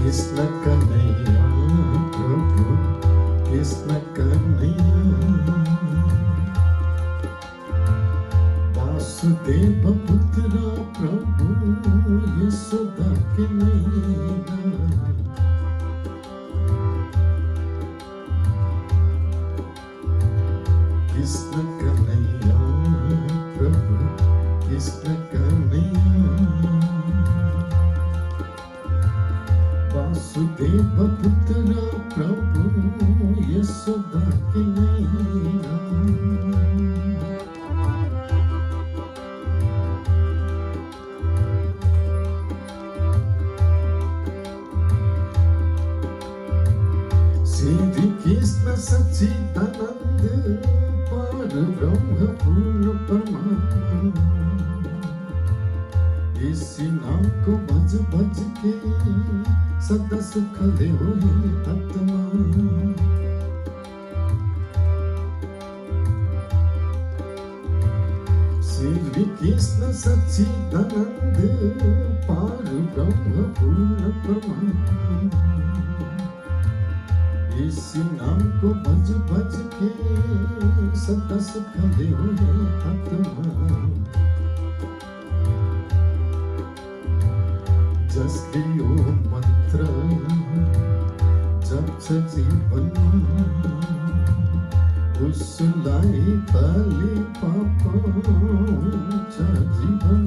कृष्ण कन्हैया प्रभु कृष्ण कन्हैया वासुदेव पुत्र प्रभु यशोदा कन्हैया कृष्ण कन्हैया प्रभु कृष्ण कन्हैया वासुदेव पुत्र प्रभु यशोदा कन्हैया श्री कृष्ण सच्चिदानंद पर ब्रह्म पूर्ण परमात्मा इसी नाम को भज भज के सदा सुख दे आत्मा श्री कृष्ण सच्चिदानंद पार ब्रह्म पूर्ण परमात्मा इसी नाम को भज भज के सदा सुख दे आत्मा जसलियो मंत्र जप जीवन उसलाई खाली पापा जीवन